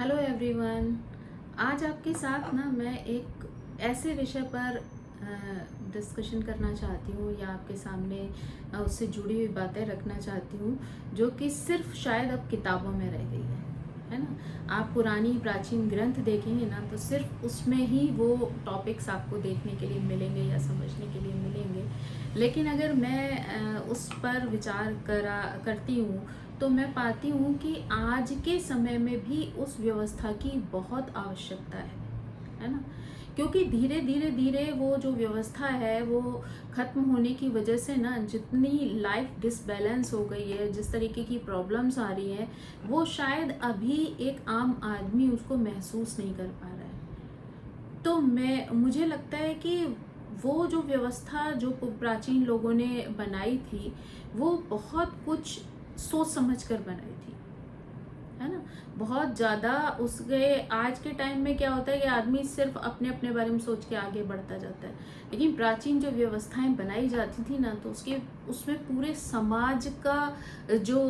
Hello everyone. आज आपके साथ ना मैं एक ऐसे विषय पर डिस्कशन करना चाहती हूँ या आपके सामने उससे जुड़ी हुई बातें रखना चाहती हूँ जो कि सिर्फ शायद अब किताबों में रह गई है ना। आप पुरानी प्राचीन ग्रंथ देखेंगे ना तो सिर्फ उसमें ही वो टॉपिक्स आपको देखने के लिए मिलेंगे या समझने के लिए मिलेंगे। लेकिन अगर मैं उस पर विचार करती हूँ तो मैं पाती हूँ कि आज के समय में भी उस व्यवस्था की बहुत आवश्यकता है ना। क्योंकि धीरे धीरे धीरे वो जो व्यवस्था है वो खत्म होने की वजह से ना जितनी लाइफ डिसबैलेंस हो गई है, जिस तरीके की प्रॉब्लम्स आ रही हैं, वो शायद अभी एक आम आदमी उसको महसूस नहीं कर पा रहा है। तो मुझे लगता है कि वो जो व्यवस्था जो प्राचीन लोगों ने बनाई थी वो बहुत कुछ सोच समझ कर बनाई थी, है ना। बहुत ज़्यादा उसके आज के टाइम में क्या होता है कि आदमी सिर्फ अपने अपने बारे में सोच के आगे बढ़ता जाता है। लेकिन प्राचीन जो व्यवस्थाएं बनाई जाती थी ना तो उसमें पूरे समाज का जो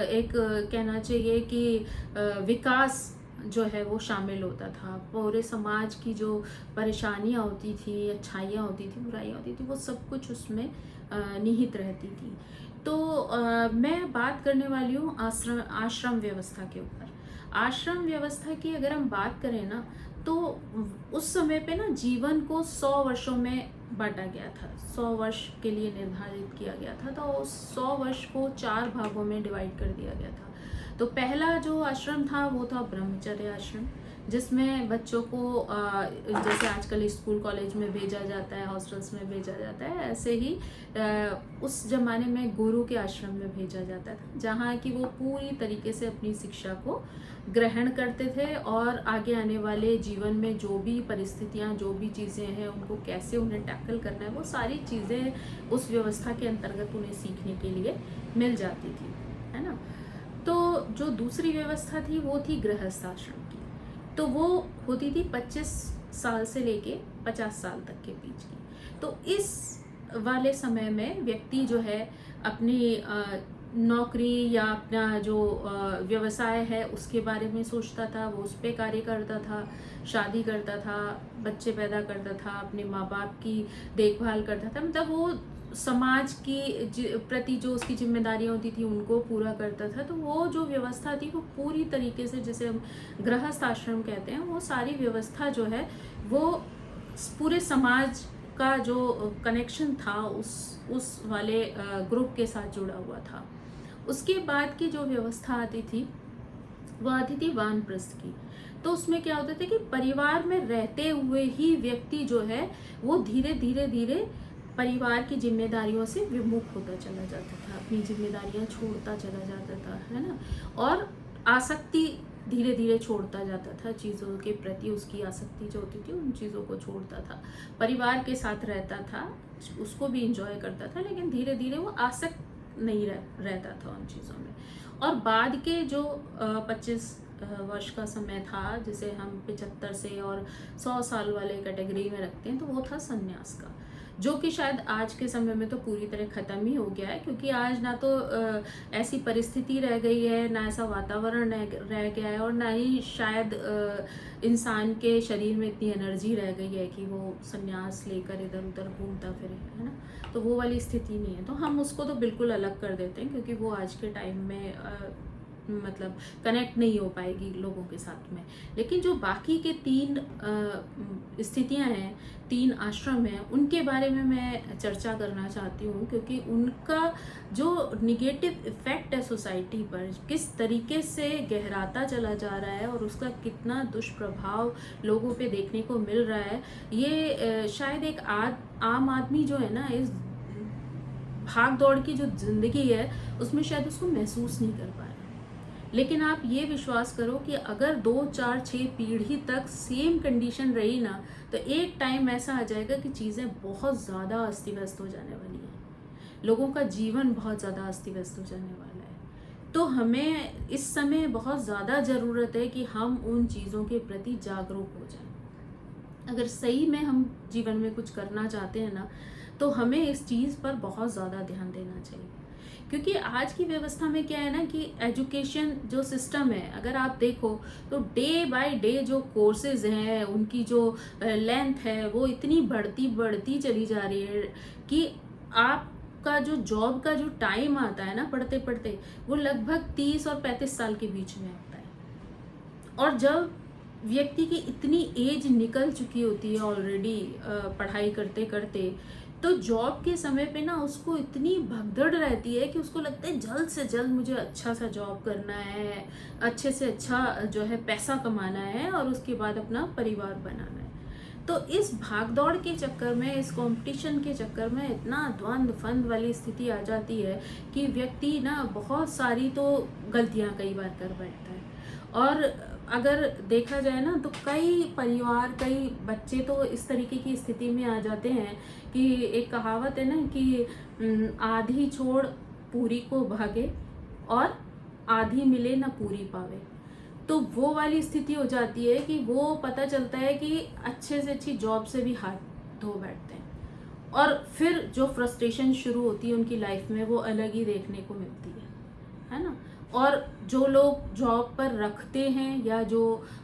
एक कहना चाहिए कि विकास जो है वो शामिल होता था। पूरे समाज की जो परेशानियां होती थी, अच्छाइयाँ होती थी, बुराइयाँ होती थी, वो सब कुछ उसमें निहित रहती थी। तो मैं बात करने वाली हूँ आश्रम आश्रम व्यवस्था के ऊपर। आश्रम व्यवस्था की अगर हम बात करें ना तो उस समय पे ना जीवन को 100 वर्षों में बांटा गया था। 100 वर्ष के लिए निर्धारित किया गया था। तो उस 100 वर्ष को 4 भागों में डिवाइड कर दिया गया था। तो पहला जो आश्रम था वो था ब्रह्मचर्य आश्रम, जिसमें बच्चों को जैसे आजकल स्कूल कॉलेज में भेजा जाता है, हॉस्टल्स में भेजा जाता है, ऐसे ही उस जमाने में गुरु के आश्रम में भेजा जाता था, जहाँ की वो पूरी तरीके से अपनी शिक्षा को ग्रहण करते थे और आगे आने वाले जीवन में जो भी परिस्थितियाँ, जो भी चीज़ें हैं, उनको कैसे उन्हें टैकल करना है, वो सारी चीज़ें उस व्यवस्था के अंतर्गत उन्हें सीखने के लिए मिल जाती थी, है ना। तो जो दूसरी व्यवस्था थी वो थी गृहस्थ आश्रम की। तो वो होती थी 25 साल से लेके 50 साल तक के बीच की। तो इस वाले समय में व्यक्ति जो है अपनी नौकरी या अपना जो व्यवसाय है उसके बारे में सोचता था, वो उस पर कार्य करता था, शादी करता था, बच्चे पैदा करता था, अपने माँ बाप की देखभाल करता था। मतलब वो समाज की प्रति जो उसकी जिम्मेदारियां होती थी उनको पूरा करता था। तो वो जो व्यवस्था थी वो पूरी तरीके से, जिसे हम गृहस्थ आश्रम कहते हैं, वो सारी व्यवस्था जो है वो पूरे समाज का जो कनेक्शन था उस वाले ग्रुप के साथ जुड़ा हुआ था। उसके बाद की जो व्यवस्था आती थी वो आती थी वानप्रस्थ की। तो उसमें क्या होता था कि परिवार में रहते हुए ही व्यक्ति जो है वो धीरे धीरे धीरे परिवार की जिम्मेदारियों से विमुख होता चला जाता था, अपनी जिम्मेदारियां छोड़ता चला जाता था, है ना। और आसक्ति धीरे धीरे छोड़ता जाता था, चीज़ों के प्रति उसकी आसक्ति जो होती थी उन चीज़ों को छोड़ता था, परिवार के साथ रहता था, उसको भी इंजॉय करता था, लेकिन धीरे धीरे वो आसक्त नहीं रहता था उन चीज़ों में। और बाद के जो 25 वर्ष का समय था, जिसे हम 75 से और 100 साल वाले कैटेगरी में रखते हैं, तो वो था संन्यास का, जो कि शायद आज के समय में तो पूरी तरह ख़त्म ही हो गया है। क्योंकि आज ना तो ऐसी परिस्थिति रह गई है, ना ऐसा वातावरण रह गया है, और ना ही शायद इंसान के शरीर में इतनी एनर्जी रह गई है कि वो संन्यास लेकर इधर उधर घूमता फिरे, है ना। तो वो वाली स्थिति नहीं है, तो हम उसको तो बिल्कुल अलग कर देते हैं, क्योंकि वो आज के टाइम में मतलब कनेक्ट नहीं हो पाएगी लोगों के साथ में। लेकिन जो बाकी के 3 स्थितियां हैं, 3 आश्रम हैं, उनके बारे में मैं चर्चा करना चाहती हूँ, क्योंकि उनका जो निगेटिव इफेक्ट है सोसाइटी पर, किस तरीके से गहराता चला जा रहा है और उसका कितना दुष्प्रभाव लोगों पे देखने को मिल रहा है, ये शायद एक आम आदमी जो है ना, इस भाग दौड़ की जो जिंदगी है उसमें शायद उसको महसूस नहीं कर पा रहा। लेकिन आप ये विश्वास करो कि अगर 2 4 6 पीढ़ी तक सेम कंडीशन रही ना, तो एक टाइम ऐसा आ जाएगा कि चीज़ें बहुत ज़्यादा अस्त व्यस्त हो जाने वाली हैं, लोगों का जीवन बहुत ज़्यादा अस्त व्यस्त हो जाने वाला है। तो हमें इस समय बहुत ज़्यादा ज़रूरत है कि हम उन चीज़ों के प्रति जागरूक हो जाएं। अगर सही में हम जीवन में कुछ करना चाहते हैं ना, तो हमें इस चीज़ पर बहुत ज़्यादा ध्यान देना चाहिए। क्योंकि आज की व्यवस्था में क्या है ना कि एजुकेशन जो सिस्टम है, अगर आप देखो तो डे बाय डे जो कोर्सेज हैं उनकी जो लेंथ है वो इतनी बढ़ती बढ़ती चली जा रही है कि आपका जो जॉब का जो टाइम आता है ना पढ़ते पढ़ते, वो लगभग 30 और 35 साल के बीच में आता है। और जब व्यक्ति की इतनी एज निकल चुकी होती है ऑलरेडी पढ़ाई करते करते, तो जॉब के समय पे ना उसको इतनी भगदड़ रहती है कि उसको लगता है जल्द से जल्द मुझे अच्छा सा जॉब करना है, अच्छे से अच्छा जो है पैसा कमाना है और उसके बाद अपना परिवार बनाना है। तो इस भागदौड़ के चक्कर में, इस कंपटीशन के चक्कर में इतना द्वंद फंद वाली स्थिति आ जाती है कि व्यक्ति ना बहुत सारी तो गलतियां कई बार कर बैठता है। और अगर देखा जाए ना तो कई परिवार, कई बच्चे तो इस तरीके की स्थिति में आ जाते हैं कि एक कहावत है ना कि आधी छोड़ पूरी को भागे और आधी मिले ना पूरी पावे। तो वो वाली स्थिति हो जाती है कि वो पता चलता है कि अच्छे से अच्छी जॉब से भी हाथ धो बैठते हैं, और फिर जो फ्रस्ट्रेशन शुरू होती है उनकी लाइफ में वो अलग ही देखने को मिलती है ना। और जो लोग जॉब पर रखते हैं या जो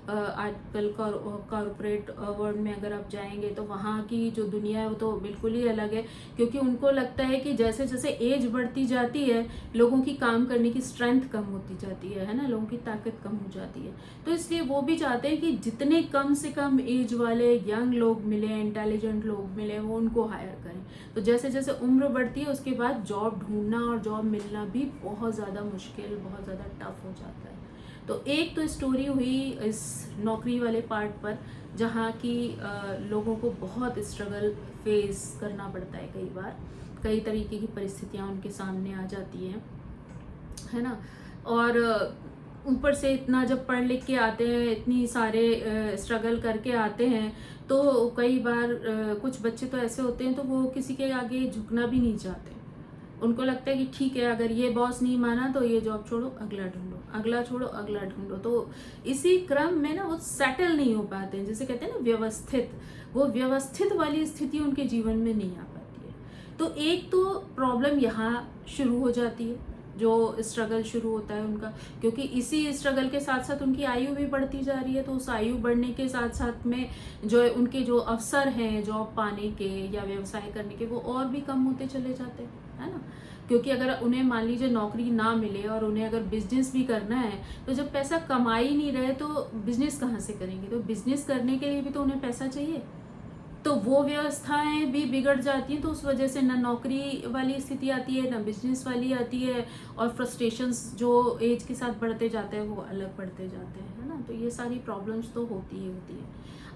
आजकल कॉरपोरेट वर्ल्ड में अगर आप जाएंगे तो वहाँ की जो दुनिया है वो तो बिल्कुल ही अलग है, क्योंकि उनको लगता है कि जैसे जैसे एज बढ़ती जाती है लोगों की काम करने की स्ट्रेंथ कम होती जाती है ना, लोगों की ताकत कम हो जाती है। तो इसलिए वो भी चाहते हैं कि जितने कम से कम एज वाले यंग लोग मिले, इंटेलिजेंट लोग मिले, वो उनको हायर करें। तो जैसे जैसे उम्र बढ़ती है उसके बाद जॉब ढूंढना और जॉब मिलना भी बहुत ज़्यादा मुश्किल, बहुत ज़्यादा टफ हो जाता है। तो एक तो स्टोरी हुई इस नौकरी वाले पार्ट पर, जहाँ की लोगों को बहुत स्ट्रगल फेस करना पड़ता है, कई बार कई तरीके की परिस्थितियाँ उनके सामने आ जाती हैं, है ना। और ऊपर से इतना जब पढ़ लिख के आते हैं, इतनी सारे स्ट्रगल करके आते हैं, तो कई बार कुछ बच्चे तो ऐसे होते हैं तो वो किसी के आगे झुकना भी नहीं चाहते। उनको लगता है कि ठीक है, अगर ये बॉस नहीं माना तो ये जॉब छोड़ो, अगला ढूंढो, अगला छोड़ो, अगला ढूंढो। तो इसी क्रम में ना वो सेटल नहीं हो पाते हैं, जिसे कहते हैं ना व्यवस्थित, वो व्यवस्थित वाली स्थिति उनके जीवन में नहीं आ पाती है। तो एक तो प्रॉब्लम यहाँ शुरू हो जाती है, जो स्ट्रगल शुरू होता है उनका, क्योंकि इसी स्ट्रगल के साथ साथ उनकी आयु भी बढ़ती जा रही है। तो उस आयु बढ़ने के साथ साथ में जो उनके जो अवसर हैं जॉब पाने के या व्यवसाय करने के, वो और भी कम होते चले जाते हैं, है ना। क्योंकि अगर उन्हें मान लीजिए नौकरी ना मिले और उन्हें अगर बिजनेस भी करना है, तो जब पैसा कमा ही नहीं रहे तो बिजनेस कहाँ से करेंगे। तो बिजनेस करने के लिए भी तो उन्हें पैसा चाहिए, तो वो व्यवस्थाएं भी बिगड़ जाती हैं। तो उस वजह से ना नौकरी वाली स्थिति आती है, ना बिजनेस वाली आती है, और फ्रस्ट्रेशंस जो एज के साथ बढ़ते जाते हैं वो अलग बढ़ते जाते हैं, है ना। तो ये सारी प्रॉब्लम्स तो होती ही होती है।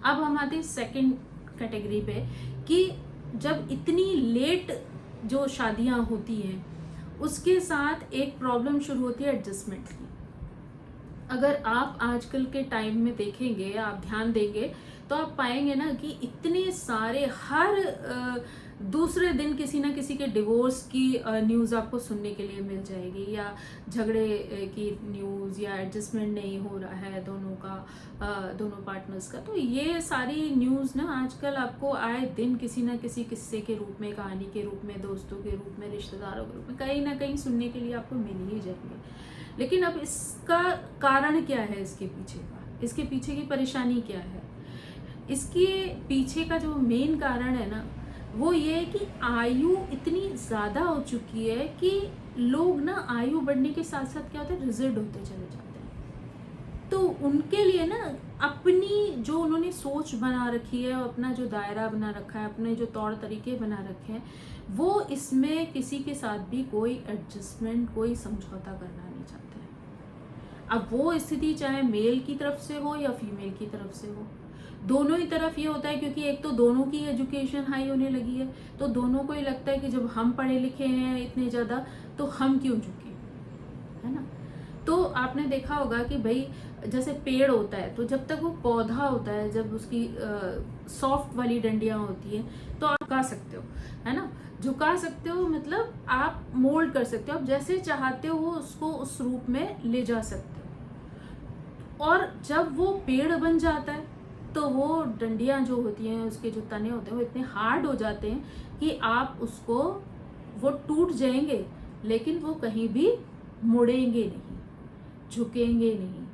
अब हम आते हैं सेकेंड कैटेगरी पे कि जब इतनी लेट जो शादियां होती हैं उसके साथ एक प्रॉब्लम शुरू होती है एडजस्टमेंट की। अगर आप आजकल के टाइम में देखेंगे, आप ध्यान देंगे, तो आप पाएंगे ना कि इतने सारे हर दूसरे दिन किसी ना किसी के डिवोर्स की न्यूज़ आपको सुनने के लिए मिल जाएगी, या झगड़े की न्यूज़, या एडजस्टमेंट नहीं हो रहा है दोनों का, दोनों पार्टनर्स का। तो ये सारी न्यूज़ ना आजकल आपको आए दिन किसी ना किसी किस्से के रूप में, कहानी के रूप में, दोस्तों के रूप में, रिश्तेदारों के रूप में कहीं ना कहीं सुनने के लिए आपको मिल ही जाएंगे। लेकिन अब इसका कारण क्या है, इसके पीछे का, इसके पीछे की परेशानी क्या है? इसके पीछे का जो मेन कारण है ना, वो ये है कि आयु इतनी ज़्यादा हो चुकी है कि लोग ना आयु बढ़ने के साथ साथ क्या होता है, रिजिड होते चले जाते हैं। तो उनके लिए ना अपनी जो उन्होंने सोच बना रखी है, अपना जो दायरा बना रखा है, अपने जो तौर तरीके बना रखे हैं, वो इसमें किसी के साथ भी कोई एडजस्टमेंट, कोई समझौता करना नहीं चाहते हैं। अब वो स्थिति चाहे मेल की तरफ से हो या फीमेल की तरफ से हो, दोनों ही तरफ ये होता है, क्योंकि एक तो दोनों की एजुकेशन हाई होने लगी है, तो दोनों को ही लगता है कि जब हम पढ़े लिखे हैं इतने ज़्यादा तो हम क्यों झुके, है ना। तो आपने देखा होगा कि भाई जैसे पेड़ होता है, तो जब तक वो पौधा होता है, जब उसकी सॉफ्ट वाली डंडियां होती हैं तो आप झुका सकते हो, है ना। झुका सकते हो मतलब आप मोल्ड कर सकते हो, आप जैसे चाहते हो वो उसको उस रूप में ले जा सकते हो। और जब वो पेड़ बन जाता है तो वो डंडियां जो होती हैं, उसके जो तने होते हैं, वो इतने हार्ड हो जाते हैं कि आप उसको, वो टूट जाएंगे लेकिन वो कहीं भी मुड़ेंगे नहीं, झुकेंगे नहीं,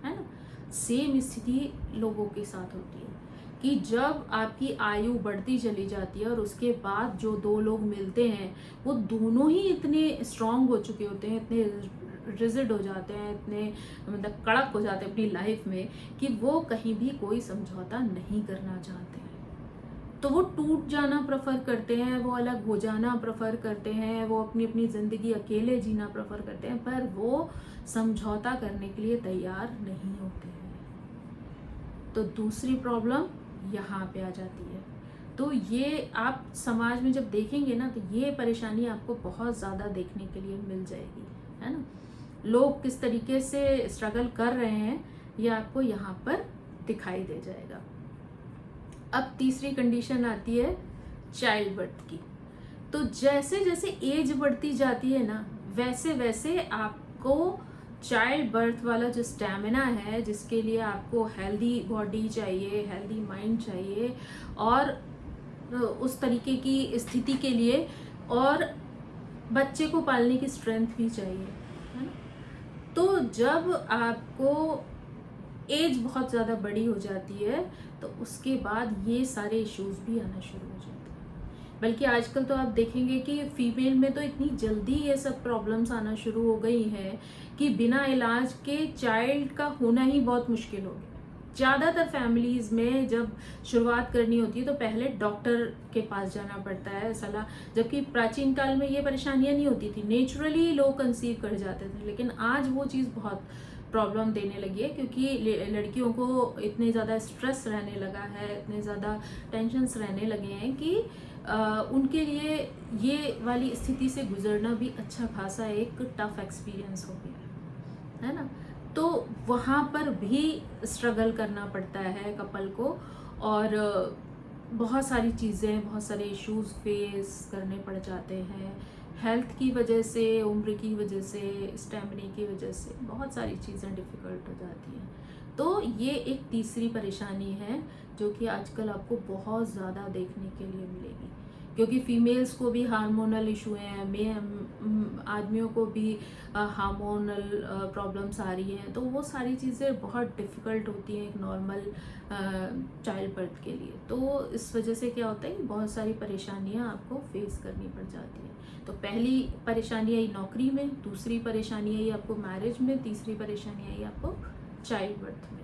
है ना। सेम स्थिति लोगों के साथ होती है कि जब आपकी आयु बढ़ती चली जाती है और उसके बाद जो दो लोग मिलते हैं वो दोनों ही इतने स्ट्रांग हो चुके होते हैं, इतने रिजिड हो जाते हैं, इतने मतलब कड़क हो जाते हैं अपनी लाइफ में कि वो कहीं भी कोई समझौता नहीं करना चाहते हैं। तो वो टूट जाना प्रेफर करते हैं, वो अलग हो जाना प्रेफर करते हैं, वो अपनी अपनी ज़िंदगी अकेले जीना प्रेफर करते हैं, पर वो समझौता करने के लिए तैयार नहीं होते हैं। तो दूसरी प्रॉब्लम यहाँ पे आ जाती है। तो ये आप समाज में जब देखेंगे ना, तो ये परेशानी आपको बहुत ज़्यादा देखने के लिए मिल जाएगी, है ना। लोग किस तरीके से स्ट्रगल कर रहे हैं ये आपको यहाँ पर दिखाई दे जाएगा। अब तीसरी कंडीशन आती है चाइल्ड बर्थ की। तो जैसे जैसे एज बढ़ती जाती है ना, वैसे वैसे आपको चाइल्ड बर्थ वाला जो स्टैमिना है, जिसके लिए आपको हेल्दी बॉडी चाहिए, हेल्दी माइंड चाहिए और उस तरीके की स्थिति के लिए और बच्चे को पालने की स्ट्रेंथ भी चाहिए, है ना। तो जब आपको एज बहुत ज़्यादा बड़ी हो जाती है तो उसके बाद ये सारे इश्यूज भी आना शुरू हो जाते हैं। बल्कि आजकल तो आप देखेंगे कि फीमेल में तो इतनी जल्दी ये सब प्रॉब्लम्स आना शुरू हो गई हैं कि बिना इलाज के चाइल्ड का होना ही बहुत मुश्किल हो गया। ज़्यादातर फैमिलीज़ में जब शुरुआत करनी होती है तो पहले डॉक्टर के पास जाना पड़ता है सलाह, जबकि प्राचीन काल में ये परेशानियां नहीं होती थी, नेचुरली लोग कंसीव कर जाते थे। लेकिन आज वो चीज़ बहुत प्रॉब्लम देने लगी है क्योंकि लड़कियों को इतने ज़्यादा स्ट्रेस रहने लगा है, इतने ज़्यादा टेंशन्स रहने लगे हैं कि उनके लिए ये वाली स्थिति से गुजरना भी अच्छा खासा एक टफ एक्सपीरियंस हो गया है ना। तो वहाँ पर भी स्ट्रगल करना पड़ता है कपल को और बहुत सारी चीज़ें, बहुत सारे इश्यूज फेस करने पड़ जाते हैं, हेल्थ की वजह से, उम्र की वजह से, स्टेमिना की वजह से बहुत सारी चीज़ें डिफ़िकल्ट हो जाती हैं। तो ये एक तीसरी परेशानी है जो कि आजकल आपको बहुत ज़्यादा देखने के लिए मिलेगी, क्योंकि फीमेल्स को भी हार्मोनल इशू हैं, आदमियों को भी हार्मोनल प्रॉब्लम्स आ रही हैं। तो वो सारी चीज़ें बहुत डिफ़िकल्ट होती हैं एक नॉर्मल चाइल्ड बर्थ के लिए। तो इस वजह से क्या होता है कि बहुत सारी परेशानियां आपको फेस करनी पड़ जाती हैं। तो पहली परेशानी आई नौकरी में, दूसरी परेशानी आई आपको मैरिज में, तीसरी परेशानी आई आपको चाइल्ड बर्थ में।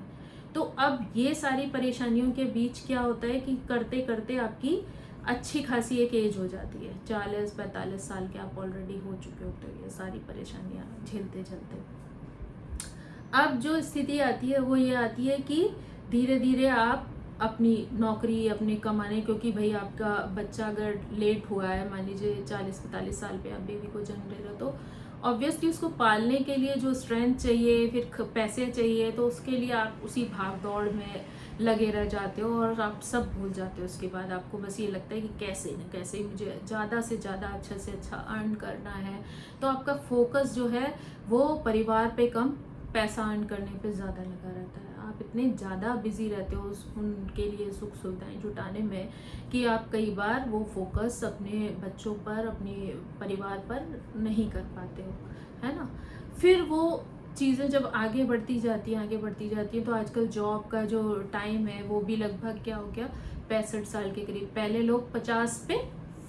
तो अब ये सारी परेशानियों के बीच क्या होता है कि करते करते आपकी अच्छी खासी एक एज हो जाती है, 40-45 साल के आप ऑलरेडी हो चुके होते हो ये सारी परेशानियां झेलते झेलते। अब जो स्थिति आती है वो ये आती है कि धीरे धीरे आप अपनी नौकरी, अपने कमाने, क्योंकि भाई आपका बच्चा अगर लेट हुआ है, मान लीजिए 40-45 साल पे आप बेबी को जन्म दे रहे हो, तो ऑब्वियसली उसको पालने के लिए जो स्ट्रेंथ चाहिए, फिर पैसे चाहिए, तो उसके लिए आप उसी भाग दौड़ में लगे रह जाते हो और आप सब भूल जाते हो। उसके बाद आपको बस ये लगता है कि कैसे न कैसे मुझे ज़्यादा से ज़्यादा अच्छा से अच्छा अर्न करना है। तो आपका फोकस जो है वो परिवार पे कम, पैसा अर्न करने पे ज़्यादा लगा रहता है। आप इतने ज़्यादा बिजी रहते हो उनके लिए सुख सुविधाएं जुटाने में कि आप कई बार वो फोकस अपने बच्चों पर, अपने परिवार पर नहीं कर पाते हो, है ना। फिर वो चीज़ें जब आगे बढ़ती जाती हैं तो आजकल जॉब का जो टाइम है वो भी लगभग क्या हो गया, 65 साल के करीब। पहले लोग 50 पे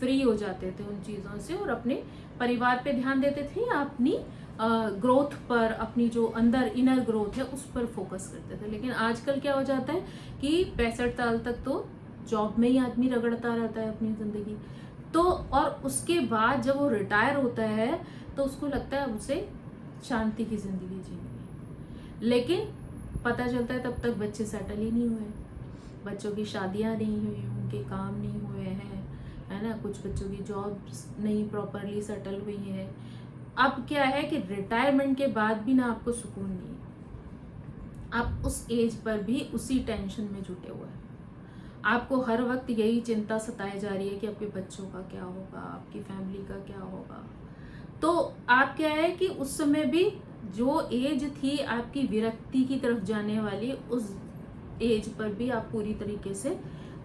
फ्री हो जाते थे उन चीज़ों से और अपने परिवार पे ध्यान देते थे या अपनी ग्रोथ पर, अपनी जो अंदर इनर ग्रोथ है उस पर फोकस करते थे। लेकिन आजकल क्या हो जाता है कि 65 साल तक तो जॉब में ही आदमी रगड़ता रहता है अपनी ज़िंदगी। तो और उसके बाद जब वो रिटायर होता है तो उसको लगता है उसे शांति की ज़िंदगी जीनी है। लेकिन पता चलता है तब तक बच्चे सेटल ही नहीं हुए, बच्चों की शादियां नहीं हुई, उनके काम नहीं हुए हैं, है ना। कुछ बच्चों की जॉब्स नहीं प्रॉपरली सेटल हुई हैं। अब क्या है कि रिटायरमेंट के बाद भी ना आपको सुकून नहीं है, आप उस एज पर भी उसी टेंशन में जुटे हुए हैं। आपको हर वक्त यही चिंता सताई जा रही है कि आपके बच्चों का क्या होगा, आपकी फैमिली का क्या होगा। तो आप क्या है कि उस समय भी जो एज थी आपकी विरक्ति की तरफ जाने वाली, उस एज पर भी आप पूरी तरीके से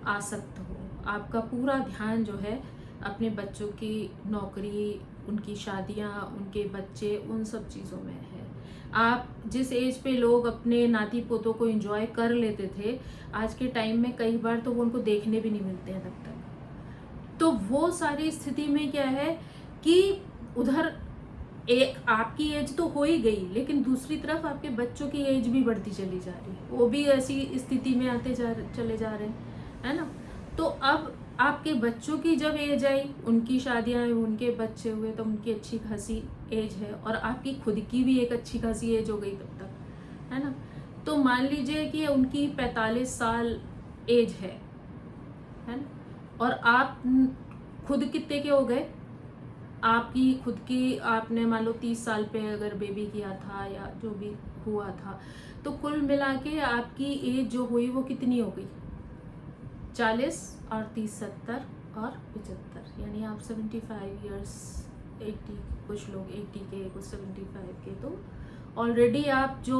आसक्त हो। आपका पूरा ध्यान जो है अपने बच्चों की नौकरी, उनकी शादियाँ, उनके बच्चे, उन सब चीज़ों में है। आप जिस एज पे लोग अपने नाती पोतों को एंजॉय कर लेते थे, आज के टाइम में कई बार तो वो उनको देखने भी नहीं मिलते हैं तब तक। तो वो सारी स्थिति में क्या है कि उधर एक आपकी एज तो हो ही गई, लेकिन दूसरी तरफ आपके बच्चों की एज भी बढ़ती चली जा रही है, वो भी ऐसी स्थिति में चले जा रहे हैं, है ना। तो अब आपके बच्चों की जब एज आई, उनकी शादियां हुई, उनके बच्चे हुए, तो उनकी अच्छी खासी एज है, और आपकी खुद की भी एक अच्छी खासी एज हो गई तब तक, है ना। तो मान लीजिए कि उनकी 45 साल एज है ना, और आप खुद कितने के हो गए, आपकी खुद की आपने मान लो 30 साल पे अगर बेबी किया था या जो भी हुआ था, तो कुल मिला के आपकी एज जो हुई वो कितनी हो गई, 40 और 30 70 और 75, यानी आप 75 ईयर्स, 80, कुछ लोग 80 के, कुछ 75 के, तो ऑलरेडी आप जो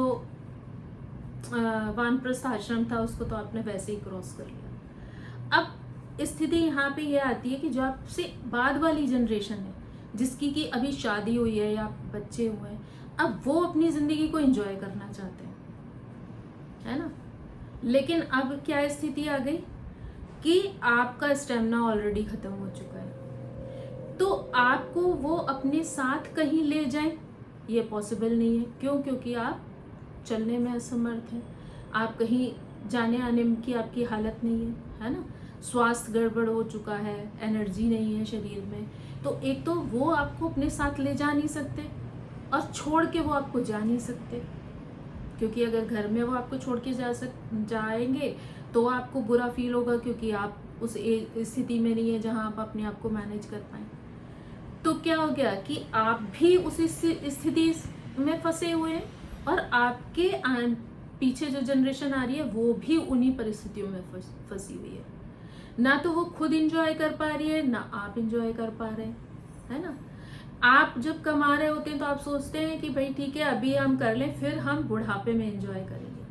वानप्रस्थ आश्रम था उसको तो आपने वैसे ही क्रॉस कर लिया। अब स्थिति यहाँ पे ये आती है कि जो आपसे बाद वाली जनरेशन है, जिसकी कि अभी शादी हुई है या बच्चे हुए हैं, अब वो अपनी जिंदगी को एंजॉय करना चाहते हैं, है ना। लेकिन अब क्या स्थिति आ गई कि आपका स्टेमिना ऑलरेडी खत्म हो चुका है, तो आपको वो अपने साथ कहीं ले जाए ये पॉसिबल नहीं है। क्यों? क्योंकि आप चलने में असमर्थ हैं, आप कहीं जाने आने की आपकी हालत नहीं है ना। स्वास्थ्य गड़बड़ हो चुका है, एनर्जी नहीं है शरीर में, तो एक तो वो आपको अपने साथ ले जा नहीं सकते, और छोड़ के वो आपको जा नहीं सकते, क्योंकि अगर घर में वो आपको छोड़ के जाएंगे तो आपको बुरा फील होगा, क्योंकि आप उस स्थिति में नहीं है जहां आप अपने आप को मैनेज कर पाए। तो क्या हो गया कि आप भी उस स्थिति में फंसे हुए हैं, और आपके पीछे जो जनरेशन आ रही है वो भी उन्हीं परिस्थितियों में फंसी हुई है। ना तो वो खुद एंजॉय कर पा रही है, ना आप एंजॉय कर पा रहे हैं, है ना। आप जब कमा रहे होते हैं तो आप सोचते हैं कि भाई ठीक है अभी हम कर लें, फिर हम बुढ़ापे में एंजॉय करेंगे,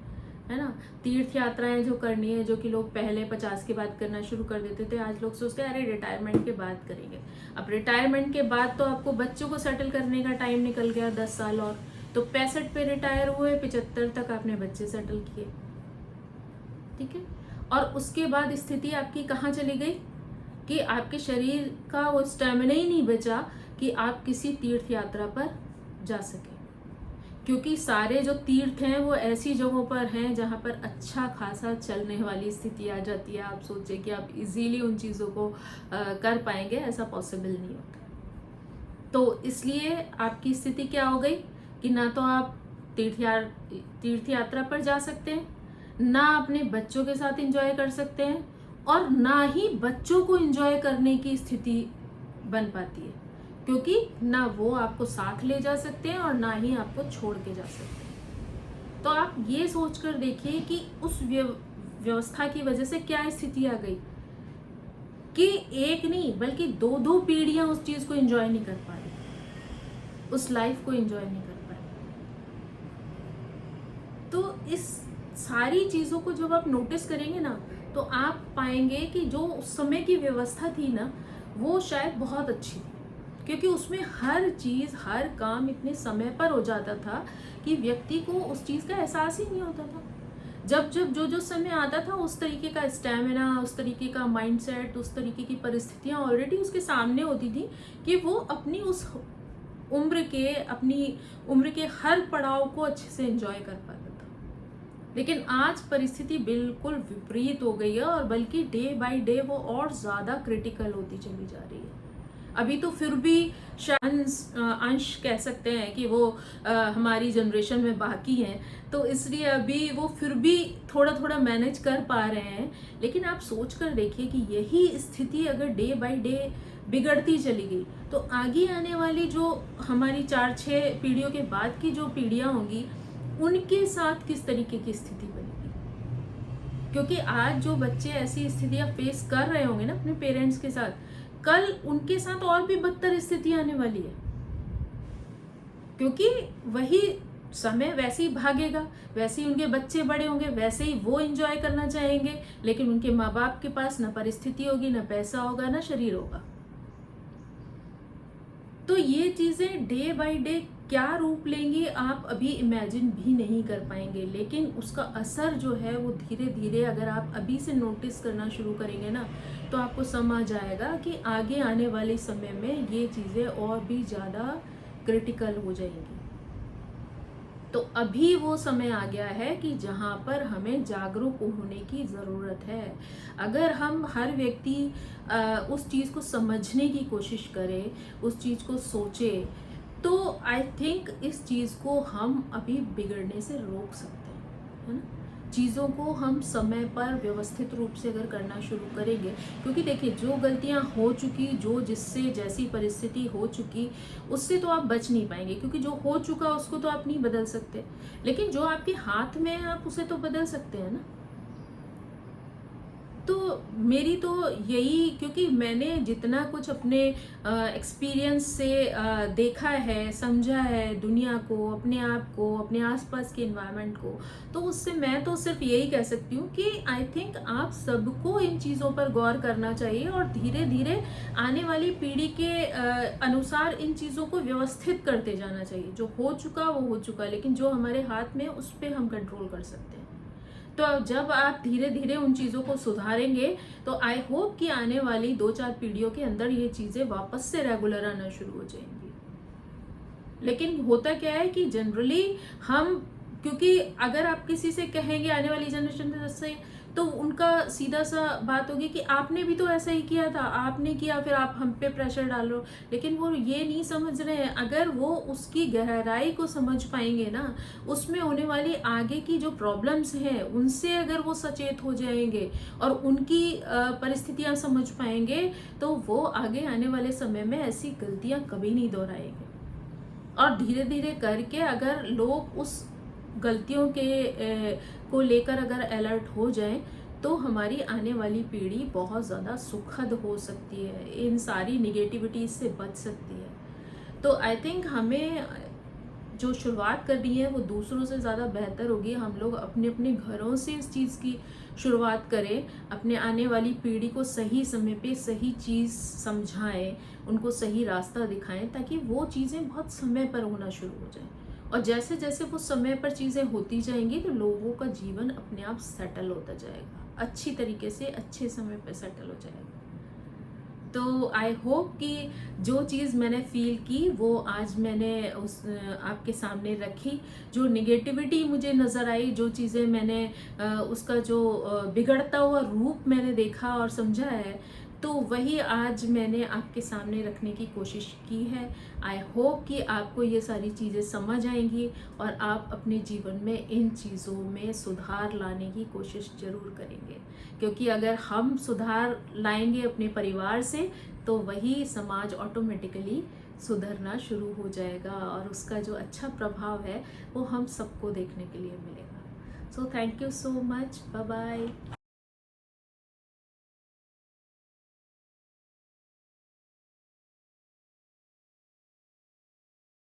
है ना। तीर्थ यात्राएं जो करनी है, जो कि लोग पहले 50 के बाद करना शुरू कर देते थे, आज लोग सोचते हैं अरे रिटायरमेंट के बाद करेंगे। अब रिटायरमेंट के बाद तो आपको बच्चों को सेटल करने का टाइम निकल गया 10 साल, और तो 65 पे रिटायर हुए, 75 तक आपने बच्चे सेटल किए, ठीक है। और उसके बाद स्थिति आपकी कहाँ चली गई कि आपके शरीर का वो स्टेमिना ही नहीं बचा कि आप किसी तीर्थ यात्रा पर जा सके, क्योंकि सारे जो तीर्थ हैं वो ऐसी जगहों पर हैं जहाँ पर अच्छा खासा चलने वाली स्थिति आ जाती है। आप सोचें कि आप इजीली उन चीज़ों को कर पाएंगे, ऐसा पॉसिबल नहीं होता। तो इसलिए आपकी स्थिति क्या हो गई कि ना तो आप तीर्थ यात्रा पर जा सकते हैं, ना अपने बच्चों के साथ एंजॉय कर सकते हैं, और ना ही बच्चों को एंजॉय करने की स्थिति बन पाती है, क्योंकि ना वो आपको साथ ले जा सकते हैं और ना ही आपको छोड़ के जा सकते हैं। तो आप ये सोचकर देखिए कि उस व्यवस्था की वजह से क्या स्थिति आ गई कि एक नहीं बल्कि दो दो पीढ़ियां उस चीज को एंजॉय नहीं कर पा रही, उस लाइफ को एंजॉय नहीं कर पा रही। तो इस सारी चीजों को जब आप नोटिस करेंगे ना, तो आप पाएंगे कि जो उस समय की व्यवस्था थी ना, वो शायद बहुत अच्छी थी, क्योंकि उसमें हर चीज, हर काम इतने समय पर हो जाता था कि व्यक्ति को उस चीज का एहसास ही नहीं होता था। जब जब जो समय आता था, उस तरीके का स्टैमिना, उस तरीके का माइंडसेट, उस तरीके की परिस्थितियां ऑलरेडी उसके सामने होती थी कि वो अपनी अपनी उम्र के हर पड़ाव को अच्छे से एंजॉय कर पाता था। लेकिन आज परिस्थिति बिल्कुल विपरीत हो गई है, और बल्कि डे बाय डे वो और ज्यादा क्रिटिकल होती चली जा रही है। अभी तो फिर भी अंश कह सकते हैं कि वो हमारी जनरेशन में बाकी हैं, तो इसलिए अभी वो फिर भी थोड़ा थोड़ा मैनेज कर पा रहे हैं। लेकिन आप सोच कर देखिए कि यही स्थिति अगर डे बाय डे बिगड़ती चली गई, तो आगे आने वाली जो हमारी 4-6 पीढ़ियों के बाद की जो पीढ़ियां होंगी, उनके साथ किस तरीके की स्थिति बनेगी। क्योंकि आज जो बच्चे ऐसी स्थितियां फेस कर रहे होंगे ना अपने पेरेंट्स के साथ, कल उनके साथ और भी बदतर स्थिति आने वाली है, क्योंकि वही समय वैसे ही भागेगा, वैसे ही उनके बच्चे बड़े होंगे, वैसे ही वो एंजॉय करना चाहेंगे, लेकिन उनके माँ बाप के पास ना परिस्थिति होगी, ना पैसा होगा, ना शरीर होगा। तो ये चीज़ें डे बाय डे क्या रूप लेंगी आप अभी इमेजिन भी नहीं कर पाएंगे, लेकिन उसका असर जो है वो धीरे धीरे अगर आप अभी से नोटिस करना शुरू करेंगे ना, तो आपको समझ आएगा कि आगे आने वाले समय में ये चीज़ें और भी ज़्यादा क्रिटिकल हो जाएंगी। तो अभी वो समय आ गया है कि जहाँ पर हमें जागरूक होने की ज़रूरत है। अगर हम हर व्यक्ति उस चीज़ को समझने की कोशिश करे, उस चीज़ को सोचे, तो आई थिंक इस चीज़ को हम अभी बिगड़ने से रोक सकते हैं, है ना। चीज़ों को हम समय पर व्यवस्थित रूप से अगर करना शुरू करेंगे, क्योंकि देखिए जो गलतियां हो चुकी, जो जिससे जैसी परिस्थिति हो चुकी, उससे तो आप बच नहीं पाएंगे, क्योंकि जो हो चुका उसको तो आप नहीं बदल सकते, लेकिन जो आपके हाथ में है आप उसे तो बदल सकते हैं ना। तो मेरी तो यही, क्योंकि मैंने जितना कुछ अपने एक्सपीरियंस से देखा है, समझा है दुनिया को, अपने आप को, अपने आसपास के एनवायरनमेंट को, तो उससे मैं तो सिर्फ यही कह सकती हूँ कि आई थिंक आप सबको इन चीज़ों पर गौर करना चाहिए और धीरे धीरे आने वाली पीढ़ी के अनुसार इन चीज़ों को व्यवस्थित करते जाना चाहिए। जो हो चुका वो हो चुका, लेकिन जो हमारे हाथ में उस पर हम कंट्रोल कर सकते हैं। तो जब आप धीरे धीरे उन चीज़ों को सुधारेंगे, तो आई होप कि आने वाली 2-4 पीढ़ियों के अंदर ये चीज़ें वापस से रेगुलर आना शुरू हो जाएंगी। लेकिन होता क्या है कि जनरली हम, क्योंकि अगर आप किसी से कहेंगे आने वाली जनरेशन से, तो उनका सीधा सा बात होगी कि आपने भी तो ऐसा ही किया था, आपने किया, फिर आप हम पे प्रेशर डालो। लेकिन वो ये नहीं समझ रहे हैं, अगर वो उसकी गहराई को समझ पाएंगे ना, उसमें होने वाली आगे की जो प्रॉब्लम्स हैं उनसे अगर वो सचेत हो जाएंगे और उनकी परिस्थितियां समझ पाएंगे, तो वो आगे आने वाले समय में ऐसी गलतियां कभी नहीं दोहराएंगे। और धीरे धीरे करके अगर लोग उस गलतियों के को लेकर अगर अलर्ट हो जाएं, तो हमारी आने वाली पीढ़ी बहुत ज़्यादा सुखद हो सकती है, इन सारी निगेटिविटीज से बच सकती है। तो आई थिंक हमें जो शुरुआत करनी है वो दूसरों से ज़्यादा बेहतर होगी। हम लोग अपने अपने घरों से इस चीज़ की शुरुआत करें, अपने आने वाली पीढ़ी को सही समय पे सही चीज़ समझाएं, उनको सही रास्ता दिखाएं, ताकि वो चीज़ें बहुत समय पर होना शुरू हो जाएं। और जैसे जैसे वो समय पर चीज़ें होती जाएंगी, तो लोगों का जीवन अपने आप सेटल होता जाएगा, अच्छी तरीके से अच्छे समय पर सेटल हो जाएगा। तो आई होप कि जो चीज़ मैंने फील की वो आज मैंने उस आपके सामने रखी। जो निगेटिविटी मुझे नज़र आई, जो चीज़ें मैंने उसका जो बिगड़ता हुआ रूप मैंने देखा और समझा है, तो वही आज मैंने आपके सामने रखने की कोशिश की है। आई होप कि आपको ये सारी चीज़ें समझ आएंगी और आप अपने जीवन में इन चीज़ों में सुधार लाने की कोशिश ज़रूर करेंगे, क्योंकि अगर हम सुधार लाएंगे अपने परिवार से, तो वही समाज ऑटोमेटिकली सुधरना शुरू हो जाएगा और उसका जो अच्छा प्रभाव है वो हम सबको देखने के लिए मिलेगा। So thank you so much, bye bye.